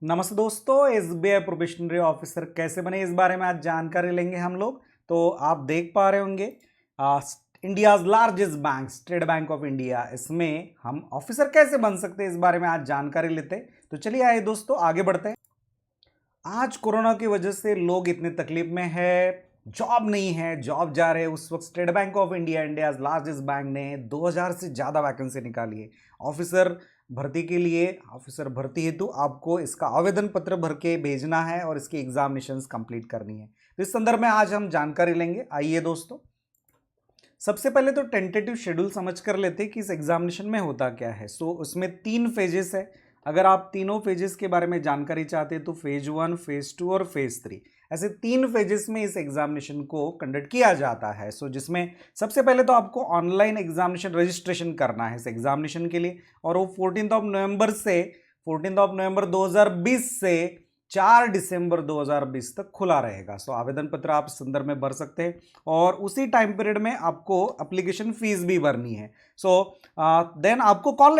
नमस्ते दोस्तों, SBI probationary officer कैसे बने इस बारे में आज जानकारी लेंगे हम लोग। तो आप देख पा रहे होंगे India's largest bank state Bank of India, इसमें हम ऑफिसर कैसे बन सकते हैं इस बारे में आज जानकारी लेते हैं। तो चलिए आइए दोस्तों आगे बढ़ते हैं। आज कोरोना की वजह से लोग इतने तकलीफ में है, जॉब नहीं है, जॉब जा रहे हैं। उस वक्त state Bank of India India's largest bank ने 2000 से ज़्यादा वैकेंसी निकाली है ऑफिसर भर्ती के लिए। ऑफिसर भर्ती हेतु आपको इसका आवेदन पत्र भर के भेजना है और इसकी एग्जामिनेशंस कंप्लीट करनी है। तो इस संदर्भ में आज हम जानकारी लेंगे। आइए दोस्तों, सबसे पहले तो टेंटेटिव शेड्यूल समझ कर लेते हैं कि इस एग्जामिनेशन में होता क्या है। सो उसमें 3 फेजेस है। अगर आप तीनों फेजेस के बारे में जानकारी चाहते हैं तो फेज 1, फेज 2 और फेज 3, ऐसे 3 फेजेस में इस एग्जामिनेशन को कंडक्ट किया जाता है। सो जिसमें सबसे पहले तो आपको ऑनलाइन एग्जामिनेशन रजिस्ट्रेशन करना है इस एग्जामिनेशन के लिए, और वो 14 नवंबर 2020 से 4 दिसंबर 2020 तक खुला रहेगा। सो आवेदन पत्र आप इस संदर्भ में भर सकते हैं और उसी टाइम पीरियड में आपको एप्लीकेशन फीस भी भरनी है। सो देन आपको कॉल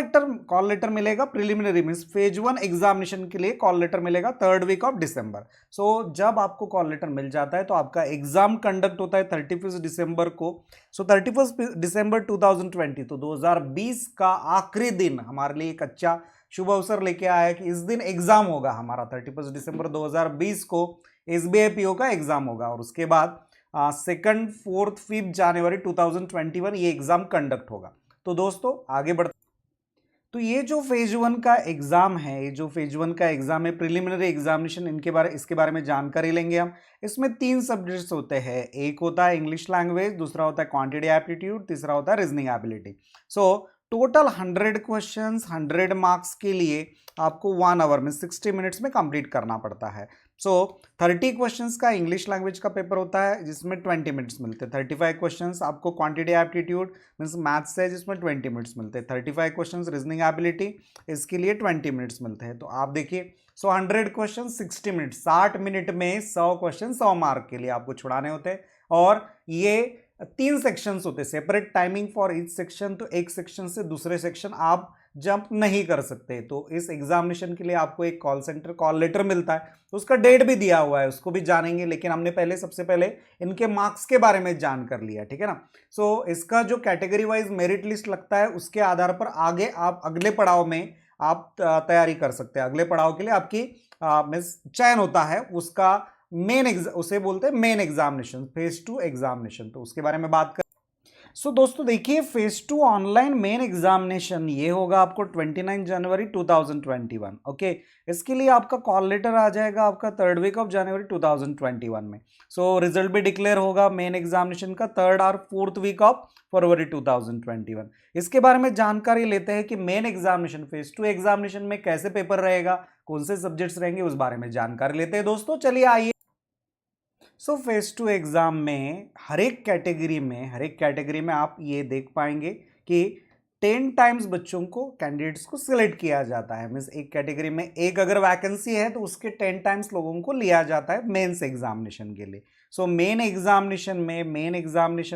लेटर मिलेगा। प्रिलिमिनरी मीन्स फेज 1 एग्जामिनेशन के लिए कॉल लेटर मिलेगा 3rd वीक ऑफ दिसंबर। सो जब आपको कॉल लेटर मिल जाता है तो आपका एग्जाम कंडक्ट होता है 31 दिसंबर को। सो 31 दिसंबर 2020, तो 2020 का आखिरी दिन हमारे लिए एक अच्छा शुभ अवसर लेके आया है कि इस दिन एग्जाम होगा हमारा। 31 दिसंबर 2020 को एसबीआई पीओ का एग्जाम होगा और उसके बाद 2nd, 4th, 5th जनवरी 2021 ये एग्जाम कंडक्ट होगा। तो दोस्तों आगे बढ़ते, तो ये जो फेज 1 का एग्जाम है, ये जो फेज 1 का एग्जाम है प्रिलिमिनरी एग्जामिनेशन, इसके बारे में जानकारी लेंगे हम। इसमें 3 सब्जेक्ट्स होते हैं। एक होता है इंग्लिश लैंग्वेज, दूसरा होता है क्वांटिटी एप्टीट्यूड, तीसरा होता है reasoning ability. So total 100 questions 100 marks के लिए आपको 1 आवर में 60 मिनट्स में कंप्लीट करना पड़ता है। सो 30 क्वेश्चंस का इंग्लिश लैंग्वेज का पेपर होता है जिसमें 20 मिनट्स मिलते हैं। 35 क्वेश्चंस आपको क्वांटिटी एप्टीट्यूड मीन्स मैथ्स है जिसमें 20 मिनट्स मिलते हैं। 35 क्वेश्चंस रीजनिंग एबिलिटी, इसके लिए 20 मिनट्स मिलते हैं। तो आप देखिए, सो 100 क्वेश्चन 60 मिनट, 60 मिनट में 100 क्वेश्चन 100 मार्क के लिए आपको छुड़ाने होते हैं। और ये 3 सेक्शंस होते हैं, separate timing for each section. तो एक सेक्शन से दूसरे सेक्शन आप जंप नहीं कर सकते। तो इस एग्जामिनेशन के लिए आपको एक कॉल लेटर मिलता है, तो उसका डेट भी दिया हुआ है, उसको भी जानेंगे। लेकिन हमने सबसे पहले इनके मार्क्स के बारे में जान कर लिया, ठीक है ना। सो इसका जो कैटेगरी वाइज मेरिट लिस्ट लगता है उसके आधार पर आगे आप अगले पड़ाव में आप तैयारी कर सकते हैं। अगले पड़ाव के लिए आपकी चयन होता है, उसका उसे बोलते हैं मेन एग्जामिनेशन, फेज 2 एग्जामिनेशन। तो उसके बारे में बात कर। सो दोस्तों देखिए, फेज 2 ऑनलाइन मेन एग्जामिनेशन ये होगा आपको 29 जनवरी 2021। ओके, इसके लिए आपका कॉल लेटर आ जाएगा आपका 3rd वीक ऑफ जनवरी 2021 में। सो रिजल्ट भी डिक्लेयर होगा मेन एग्जामिनेशन का 3rd और 4th वीक ऑफ फरवरी 2021। इसके बारे में जानकारी लेते हैं कि मेन एग्जामिनेशन फेज 2 एग्जामिनेशन में कैसे पेपर रहेगा, कौन से सब्जेक्ट्स रहेंगे, उस बारे में जानकारी लेते हैं दोस्तों। चलिए आइए। सो फेज 2 एग्जाम में हर एक कैटेगरी में आप ये देख पाएंगे कि 10 टाइम्स बच्चों को, कैंडिडेट्स को सिलेक्ट किया जाता है। मीन्स एक कैटेगरी में एक अगर वैकेंसी है तो उसके 10 टाइम्स लोगों को लिया जाता है मेंस एग्जामिनेशन के लिए। सो मेन एग्जामिनेशन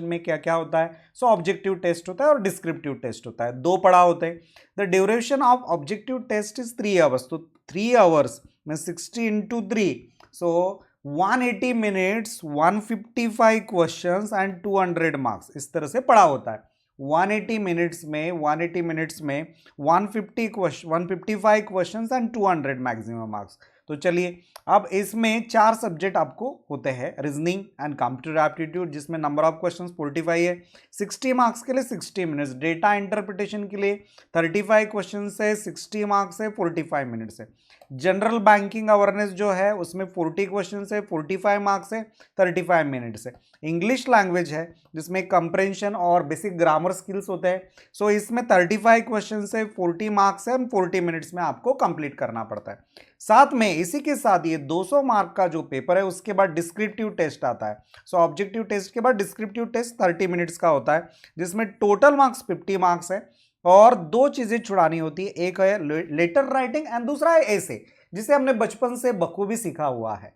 में क्या क्या होता है। सो ऑब्जेक्टिव टेस्ट होता है और डिस्क्रिप्टिव टेस्ट होता है, 2 पड़ाव होते हैं। The duration of objective test is 3 hours. तो 3 आवर्स में 60 into 3, so 180 minutes, 155 questions and 200 marks, इस तरह से पढ़ा होता है। 180 मिनट्स में 155 क्वेश्चंस एंड 200 मैक्सिमम मार्क्स। तो चलिए, अब इसमें 4 सब्जेक्ट आपको होते हैं। रीजनिंग एंड कंप्यूटर एप्टीट्यूड, जिसमें नंबर ऑफ क्वेश्चंस 45 है, 60 मार्क्स के लिए 60 मिनट्स। डेटा इंटरप्रिटेशन के लिए 35 क्वेश्चन है, 60 मार्क्स है, 45 मिनट्स है। जनरल बैंकिंग अवेयरनेस जो है उसमें 40 क्वेश्चन है, 45 मार्क्स है, 35 मिनट्स है। इंग्लिश लैंग्वेज है जिसमें कंप्रेंशन और बेसिक ग्रामर स्किल्स होते हैं। सो इसमें 35 क्वेश्चन है, 40 मार्क्स है, 40 मिनट्स में आपको कंप्लीट करना पड़ता है। साथ में इसी के साथ ये 200 मार्क का जो पेपर है उसके बाद डिस्क्रिप्टिव टेस्ट आता है। सो ऑब्जेक्टिव टेस्ट के बाद डिस्क्रिप्टिव टेस्ट 30 मिनट्स का होता है, जिसमें टोटल मार्क्स 50 मार्क्स है। और 2 चीजें छुड़ानी होती है, एक है लेटर राइटिंग एंड दूसरा है ऐसे, जिसे हमने बचपन से बखूबी सीखा हुआ है।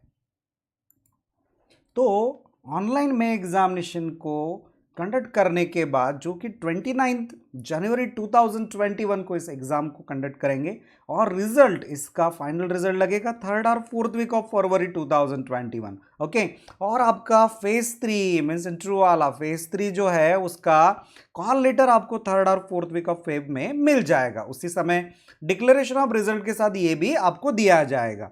तो ऑनलाइन में एग्जामिनेशन को कंडक्ट करने के बाद, जो कि 29 जनवरी 2021 को इस एग्जाम को कंडक्ट करेंगे और रिजल्ट इसका फाइनल रिजल्ट लगेगा 3rd और 4th week of February 2021। Okay, और आपका फेज 3 मीन्स इंटरव्यू वाला फेज 3 जो है उसका कॉल लेटर आपको 3rd और 4th वीक ऑफ फेब में मिल जाएगा। उसी समय डिक्लेरेशन ऑफ रिजल्ट के साथ ये भी आपको दिया जाएगा।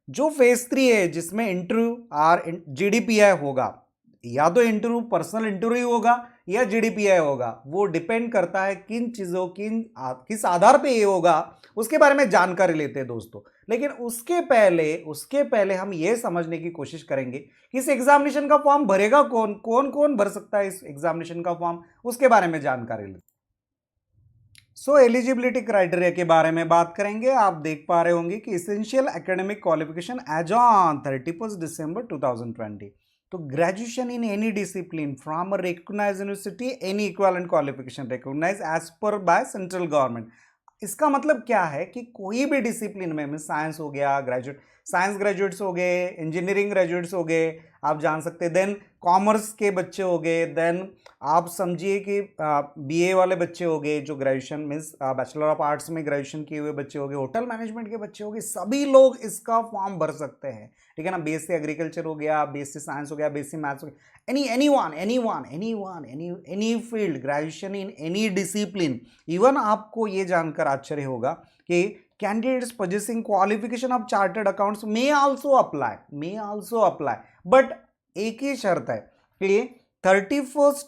जो फेज 3 है जिसमें इंटरव्यू और GDPI होगा, या तो इंटरव्यू पर्सनल इंटरव्यू होगा या GDPI होगा, वो डिपेंड करता है किन चीजों किस आधार पे ये होगा उसके बारे में जानकारी लेते हैं दोस्तों। लेकिन उसके पहले हम ये समझने की कोशिश करेंगे कि इस एग्जामिनेशन का फॉर्म भरेगा कौन कौन भर सकता है इस एग्जामिनेशन का फॉर्म, उसके बारे में जानकारी लेते। एलिजिबिलिटी क्राइटेरिया के बारे में बात करेंगे। आप देख पा रहे होंगे कि essential academic qualification as on 31 December 2020, तो graduation in any discipline from a recognised university, any equivalent qualification recognised as per by central government. इसका मतलब क्या है कि कोई भी डिसिप्लिन में साइंस हो गया, साइंस ग्रेजुएट्स हो गए, इंजीनियरिंग ग्रेजुएट्स हो गए, आप जान सकते हैं, देन कॉमर्स के बच्चे हो गए, देन आप समझिए कि BA वाले बच्चे हो गए जो graduation means bachelor of arts में ग्रेजुएशन किए हुए बच्चे हो गए, होटल मैनेजमेंट के बच्चे हो गए, सभी लोग इसका फॉर्म भर सकते हैं। ठीक है ना, BSc एग्रीकल्चर हो गया, BSc साइंस हो गया, BSc मैथ्स हो गया, any field, graduation in any discipline. Even आपको ये जानकर आश्चर्य होगा कि candidates possessing qualification of chartered accounts may also apply, but एक ही शर्त है कि 31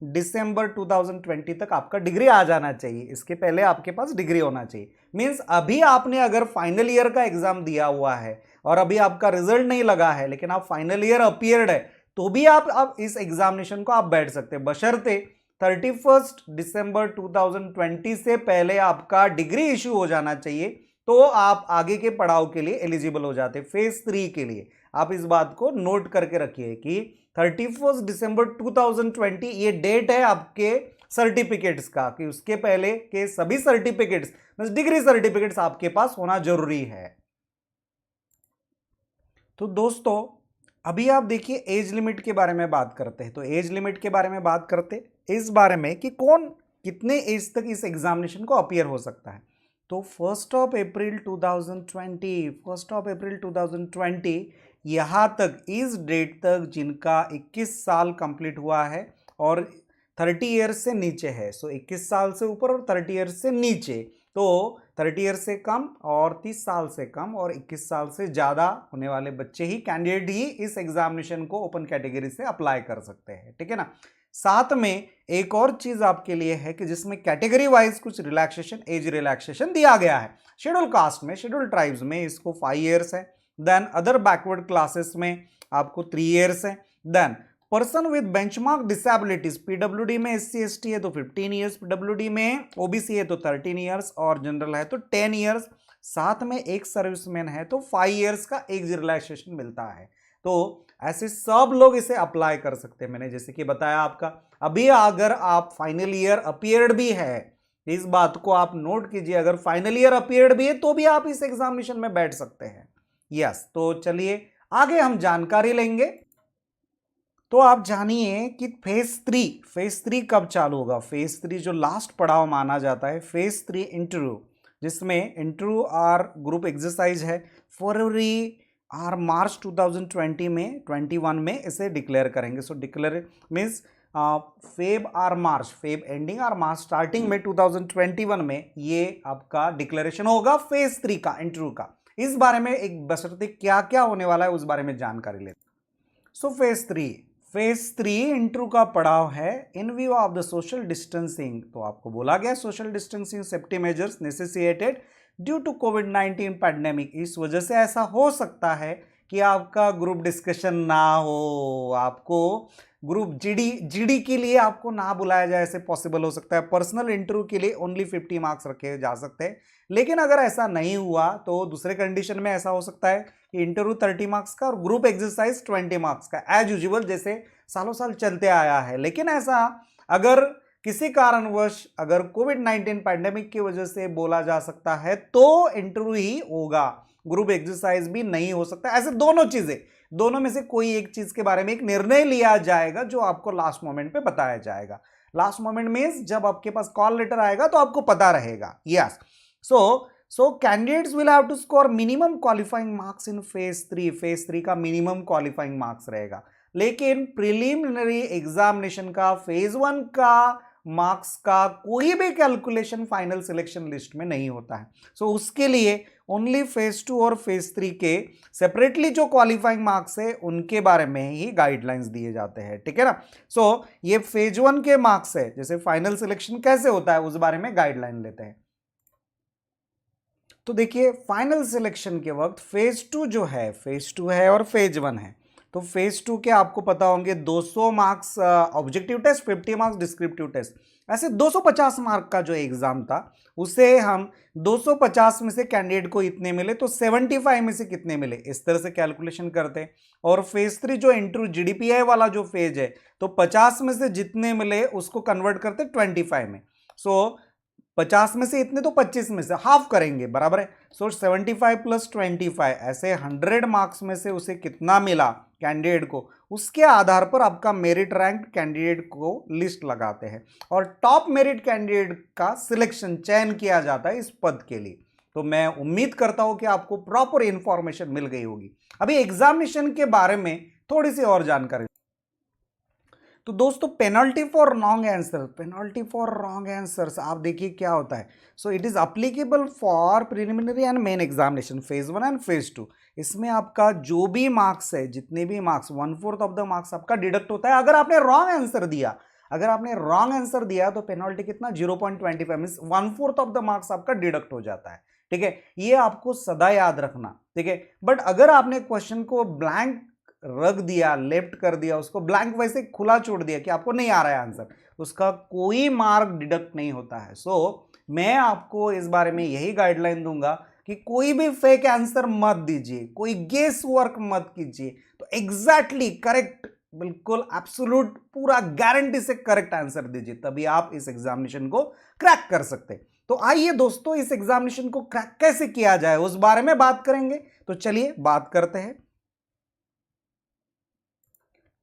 दिसंबर 2020 तक आपका डिग्री आ जाना चाहिए, इसके पहले आपके पास डिग्री होना चाहिए। मींस अभी आपने अगर फाइनल ईयर का एग्जाम दिया हुआ है और अभी आपका रिजल्ट नहीं लगा है, लेकिन आप फाइनल ईयर अपीयर्ड है, तो भी आप इस एग्जामिनेशन को आप बैठ सकते हैं, बशर्ते 31 दिसंबर 2020 से पहले आपका डिग्री इशू हो जाना चाहिए, तो आप आगे के पड़ाव के लिए एलिजिबल हो जाते हैं फेज 3 के लिए। आप इस बात को नोट करके रखिए कि 31 दिसंबर 2020 ये डेट है आपके सर्टिफिकेट्स का, कि उसके पहले के सभी सर्टिफिकेट्स डिग्री सर्टिफिकेट्स आपके पास होना जरूरी है। तो दोस्तों अभी आप देखिए एज लिमिट के बारे में बात करते हैं, तो एज लिमिट के बारे में बात करते इस बारे में कि कौन कितने एज तक इस एग्जामिनेशन को अपीयर हो सकता है। तो 1 अप्रैल 2020 यहाँ तक, इस डेट तक जिनका 21 साल कंप्लीट हुआ है और 30 ईयर्स से नीचे है, सो 21 साल से ऊपर और 30 ईयर्स से नीचे, तो 30 ईयर से कम और 30 साल से कम और 21 साल से ज़्यादा होने वाले बच्चे ही, कैंडिडेट ही इस एग्जामिनेशन को ओपन कैटेगरी से अप्लाई कर सकते हैं। ठीक है ना, साथ में एक और चीज आपके लिए है कि जिसमें कैटेगरी वाइज कुछ रिलैक्सेशन, एज रिलैक्सेशन दिया गया है। शेड्यूल कास्ट में, शेड्यूल ट्राइब्स में इसको 5 ईयर्स है, देन अदर बैकवर्ड क्लासेस में आपको 3 ईयर्स है, then person with benchmark disabilities, PWD में SC ST है तो 15 ईयर्स, PWD में OBC है तो 13 ईयर्स और जनरल है तो 10 ईयर्स, साथ में एक सर्विसमैन है तो 5 ईयर्स का एज रिलैक्सेशन मिलता है। तो ऐसे सब लोग इसे अप्लाई कर सकते हैं। मैंने जैसे कि बताया आपका, अभी अगर आप फाइनल ईयर अपीयर्ड भी है, इस बात को आप नोट कीजिए, अगर फाइनल ईयर अपीयर्ड भी है तो भी आप इस एग्जामिनेशन में बैठ सकते हैं। यस, तो चलिए आगे हम जानकारी लेंगे। तो आप जानिए कि फेज 3 कब चालू होगा। फेज 3 जो लास्ट पड़ाव माना जाता है, फेज 3 इंटरव्यू, जिसमें इंटरव्यू और ग्रुप एक्सरसाइज है, फरवरी और मार्च 2021 में इसे डिक्लेयर करेंगे। सो डिक्लेयर मीन्स फेब और मार्च, फेब एंडिंग और मार्च स्टार्टिंग में 2021 में ये आपका डिक्लेरेशन होगा फेज 3 का, इंटरव्यू का। इस बारे में एक बशर्ते क्या क्या होने वाला है उस बारे में जानकारी लेते। सो फेज 3 इंटरव्यू का पड़ाव है in view of the social distancing. तो आपको बोला गया social distancing safety measures necessitated due to कोविड-19 पैंडेमिक। इस वजह से ऐसा हो सकता है कि आपका ग्रुप डिस्कशन ना हो, आपको ग्रुप जीडी के लिए आपको ना बुलाया जाए, ऐसे पॉसिबल हो सकता है। पर्सनल इंटरव्यू के लिए ओनली 50 मार्क्स रखे जा सकते हैं, लेकिन अगर ऐसा नहीं हुआ तो दूसरे कंडीशन में ऐसा हो सकता है कि इंटरव्यू 30 मार्क्स का और ग्रुप एक्सरसाइज 20 मार्क्स का, एज यूजुअल जैसे सालों साल चलते आया है। लेकिन ऐसा अगर किसी कारणवश अगर कोविड-19 पैंडेमिक की वजह से बोला जा सकता है तो इंटरव्यू ही होगा, ग्रुप एक्सरसाइज भी नहीं हो सकता। ऐसे दोनों में से कोई एक चीज के बारे में एक निर्णय लिया जाएगा जो आपको लास्ट मोमेंट पे बताया जाएगा। लास्ट मोमेंट मींस जब आपके पास कॉल लेटर आएगा तो आपको पता रहेगा। Yes, so candidates will have to score minimum qualifying marks in phase 3 का मिनिमम क्वालिफाइंग मार्क्स रहेगा, लेकिन प्रिलिमिनरी एग्जामिनेशन का फेज 1 का मार्क्स का कोई भी कैलकुलेशन फाइनल सिलेक्शन लिस्ट में नहीं होता है। सो उसके लिए ओनली फेज 2 और फेज 3 के सेपरेटली जो क्वालिफाइंग मार्क्स है उनके बारे में ही गाइडलाइंस दिए जाते हैं, ठीक है ना। सो ये फेज 1 के मार्क्स है, जैसे फाइनल सिलेक्शन कैसे होता है उस बारे में गाइडलाइन लेते हैं। तो देखिए फाइनल सिलेक्शन के वक्त फेज 2 जो है, फेज 2 है और फेज 1 है। तो फेज 2 के आपको पता होंगे 200 marks objective test, 50 marks descriptive test, ऐसे 250 मार्क का जो एग्जाम था उसे हम 250 में से कैंडिडेट को इतने मिले तो 75 में से कितने मिले, इस तरह से कैलकुलेशन करते हैं। और फेज 3 जो इंटरव्यू जीडीपीआई वाला जो फेज है, तो 50 में से जितने मिले उसको कन्वर्ट करते 25 में। सो 50 में से इतने तो 25 में से हाफ करेंगे, बराबर है। सो 75 प्लस 25, ऐसे 100 मार्क्स में से उसे कितना मिला कैंडिडेट को, उसके आधार पर आपका मेरिट रैंक कैंडिडेट को लिस्ट लगाते हैं और टॉप मेरिट कैंडिडेट का सिलेक्शन चयन किया जाता है इस पद के लिए। तो मैं उम्मीद करता हूं कि आपको प्रॉपर इंफॉर्मेशन मिल गई होगी। अभी एग्जामिनेशन के बारे में थोड़ी सी और जानकारी। तो दोस्तों penalty for wrong answer, penalty for wrong answers आप देखिए क्या होता है। So it is applicable for preliminary and main examination phase 1 and phase 2। इसमें आपका जो भी मार्क्स है, जितने भी मार्क्स, 1/4 ऑफ द मार्क्स आपका डिडक्ट होता है अगर आपने रॉन्ग आंसर दिया। अगर आपने रॉन्ग आंसर दिया तो पेनल्टी कितना 0.25 मींस 1/4 ऑफ द मार्क्स आपका डिडक्ट हो जाता है, ठीक है। ये आपको सदा याद रखना, ठीक है। बट अगर आपने क्वेश्चन को ब्लैंक रख दिया, लेफ्ट कर दिया, उसको ब्लैंक वैसे खुला छोड़ दिया कि आपको नहीं आ रहा है आंसर, उसका कोई मार्क डिडक्ट नहीं होता है। सो मैं आपको इस बारे में यही गाइडलाइन दूंगा कि कोई भी फेक आंसर मत दीजिए, कोई गेस वर्क मत कीजिए, तो एग्जैक्टली करेक्ट, बिल्कुल एब्सोल्यूट पूरा गारंटी से करेक्ट आंसर दीजिए, तभी आप इस एग्जामिनेशन को क्रैक कर सकते हैं। तो आइए दोस्तों इस एग्जामिनेशन को क्रैक कैसे किया जाए उस बारे में बात करेंगे। तो चलिए बात करते हैं।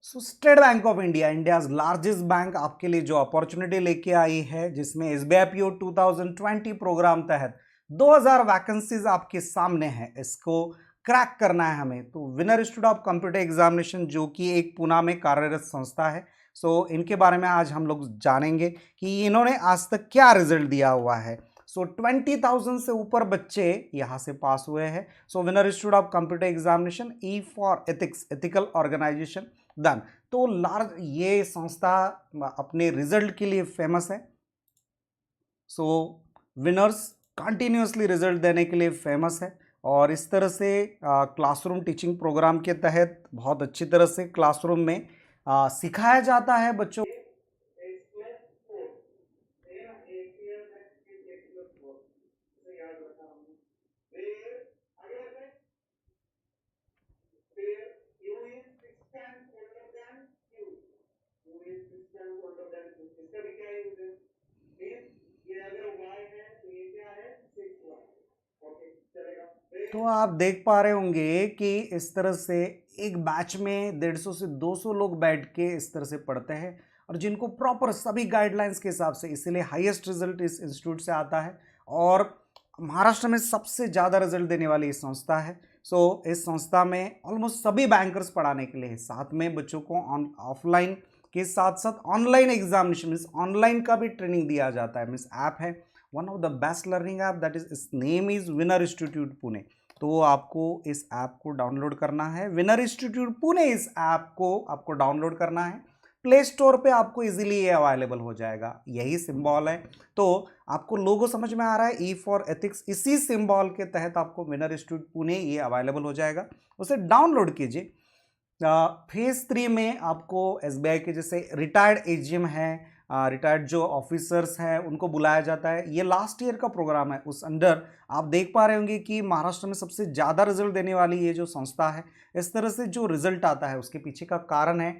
So State Bank of India, India's largest bank, आपके लिए जो अपॉर्चुनिटी लेके आई है, जिसमें एसबीआई पीओ 2020 प्रोग्राम तहत 2000 वैकेंसीज आपके सामने है, इसको क्रैक करना है हमें। तो winner Institute of Computer examination जो कि एक पुणे में कार्यरत संस्था है, सो इनके बारे में आज हम लोग जानेंगे कि इन्होंने आज तक क्या रिजल्ट दिया हुआ है। सो 20,000 से ऊपर बच्चे यहाँ से पास हुए हैं। So Winner Institute of Computer Examination, E for ethics, ethical organization done. तो लार्ज ये संस्था अपने रिजल्ट के लिए फेमस है। सो विनर्स कंटिन्यूसली रिजल्ट देने के लिए फेमस है और इस तरह से क्लासरूम टीचिंग प्रोग्राम के तहत बहुत अच्छी तरह से क्लासरूम में सिखाया जाता है बच्चों। तो आप देख पा रहे होंगे कि इस तरह से एक बैच में 150 से 200 लोग बैठ के इस तरह से पढ़ते हैं और जिनको प्रॉपर सभी गाइडलाइंस के हिसाब से, इसीलिए हाईएस्ट रिजल्ट इस इंस्टीट्यूट से आता है और महाराष्ट्र में सबसे ज़्यादा रिजल्ट देने वाली इस संस्था है। सो इस संस्था में ऑलमोस्ट सभी बैंकर्स पढ़ाने के लिए है, साथ में बच्चों को ऑफलाइन के साथ साथ ऑनलाइन एग्जामिनेशन मीन्स ऑनलाइन का भी ट्रेनिंग दिया जाता है। मीन्स ऐप है, one of the best learning app, that is his name is Winner Institute Pune. तो आपको इस ऐप को डाउनलोड करना है, विनर इंस्टीट्यूट पुणे, इस ऐप को आपको डाउनलोड करना है। प्ले स्टोर पे आपको इजीली ये अवेलेबल हो जाएगा, यही सिंबल है। तो आपको लोगो समझ में आ रहा है, ई फॉर एथिक्स, इसी सिंबल के तहत आपको विनर इंस्टीट्यूट पुणे ये अवेलेबल हो जाएगा, उसे डाउनलोड कीजिए। फेज 3 में आपको एसबीआई के जैसे रिटायर्ड एजीएम है, रिटायर्ड जो ऑफिसर्स हैं उनको बुलाया जाता है। ये लास्ट ईयर का प्रोग्राम है, उस अंडर आप देख पा रहे होंगे कि महाराष्ट्र में सबसे ज़्यादा रिजल्ट देने वाली ये जो संस्था है। इस तरह से जो रिजल्ट आता है उसके पीछे का कारण है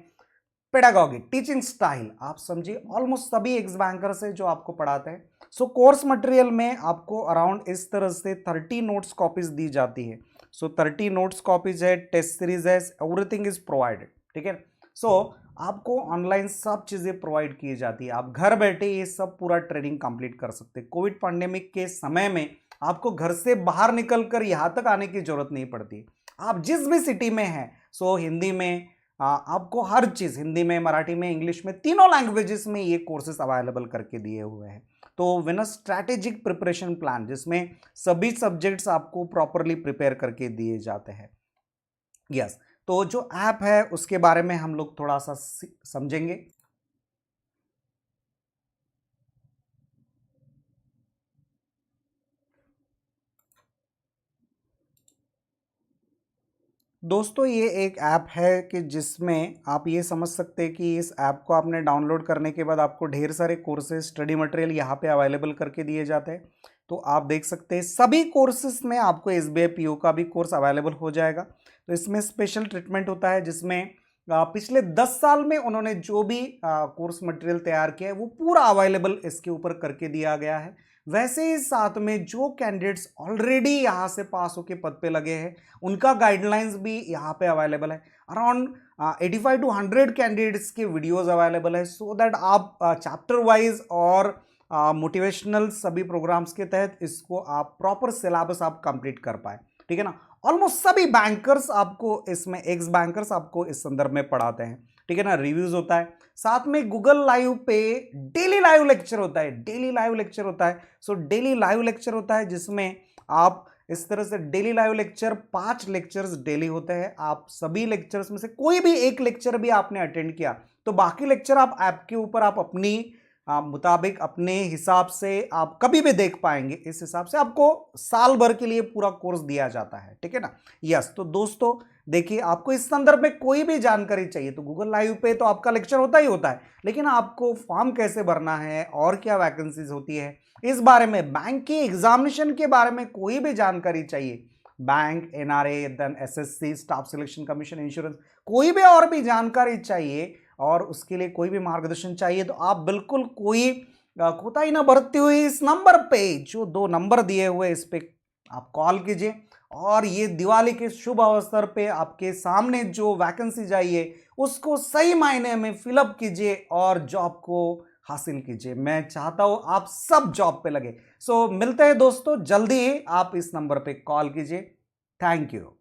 पेडागॉगी, टीचिंग स्टाइल। आप समझिए ऑलमोस्ट सभी एक्स बैंकर्स है जो आपको पढ़ाते हैं। सो कोर्स मटेरियल में आपको अराउंड इस तरह से 30 नोट्स कॉपीज दी जाती है। सो 30 नोट्स कॉपीज है, टेस्ट सीरीज है, एवरीथिंग इज प्रोवाइडेड, ठीक है। सो आपको ऑनलाइन सब चीज़ें प्रोवाइड की जाती है, आप घर बैठे ये सब पूरा ट्रेनिंग कंप्लीट कर सकते हैं। कोविड पैंडेमिक के समय में आपको घर से बाहर निकलकर यहाँ तक आने की जरूरत नहीं पड़ती। आप जिस भी सिटी में हैं, सो हिंदी में आपको हर चीज़, हिंदी में, मराठी में, इंग्लिश में, तीनों लैंग्वेजेस में ये कोर्सेज अवेलेबल करके दिए हुए हैं। तो win a strategic preparation plan, जिसमें सभी सब्जेक्ट्स आपको प्रॉपरली प्रिपेयर करके दिए जाते हैं। यस, तो जो ऐप है उसके बारे में हम लोग थोड़ा सा समझेंगे। दोस्तों ये एक ऐप है कि जिसमें आप ये समझ सकते हैं कि इस ऐप को आपने डाउनलोड करने के बाद आपको ढेर सारे कोर्सेज, स्टडी मटेरियल यहाँ पे अवेलेबल करके दिए जाते हैं। तो आप देख सकते हैं सभी कोर्सेज में आपको SBI PO का भी कोर्स अवेलेबल हो जाएगा। तो इसमें स्पेशल ट्रीटमेंट होता है, जिसमें पिछले 10 साल में उन्होंने जो भी कोर्स मटेरियल तैयार किया है वो पूरा अवेलेबल इसके ऊपर करके दिया गया है। वैसे ही साथ में जो कैंडिडेट्स ऑलरेडी यहाँ से पास होके पद पे लगे हैं उनका गाइडलाइंस भी यहाँ पे अवेलेबल है। अराउंड 85 to 100 कैंडिडेट्स के वीडियोस अवेलेबल है, सो दैट आप चैप्टर वाइज और मोटिवेशनल सभी प्रोग्राम्स के तहत इसको आप प्रॉपर सिलेबस आप कंप्लीट कर पाए। ठीक है ना। ऑलमोस्ट सभी बैंकर्स आपको इसमें, एक्स बैंकर्स आपको इस संदर्भ में पढ़ाते हैं। ठीक है ना। रिव्यूज होता है, साथ में गूगल लाइव पे डेली लाइव लेक्चर होता है, डेली लाइव लेक्चर होता है। सो डेली लाइव लेक्चर होता है जिसमें आप इस तरह से daily live lecture, 5 lectures daily होते हैं। आप सभी लेक्चर्स में से कोई भी एक लेक्चर भी आपने अटेंड किया तो बाकी लेक्चर आप ऐप के ऊपर आप अपनी मुताबिक, अपने हिसाब से आप कभी भी देख पाएंगे। इस हिसाब से आपको साल भर के लिए पूरा कोर्स दिया जाता है। ठीक है ना। यस, तो दोस्तों देखिए, आपको इस संदर्भ में कोई भी जानकारी चाहिए तो गूगल लाइव पे तो आपका लेक्चर होता ही होता है, लेकिन आपको फॉर्म कैसे भरना है और क्या वैकेंसीज होती है इस बारे में, बैंक की एग्जामिनेशन के बारे में कोई भी जानकारी चाहिए, bank, NRA, then SSC, staff selection commission, insurance, कोई भी और भी जानकारी चाहिए और उसके लिए कोई भी मार्गदर्शन चाहिए तो आप बिल्कुल कोई कोताही ना बरतते हुए इस नंबर पे, जो 2 नंबर दिए हुए, इस पे आप कॉल कीजिए और ये दिवाली के शुभ अवसर पे आपके सामने जो वैकेंसी चाहिए उसको सही मायने में फिलअप कीजिए और जॉब को हासिल कीजिए। मैं चाहता हूं आप सब जॉब पे लगे। सो मिलते हैं दोस्तों जल्दी ही, आप इस नंबर पे कॉल कीजिए। Thank you.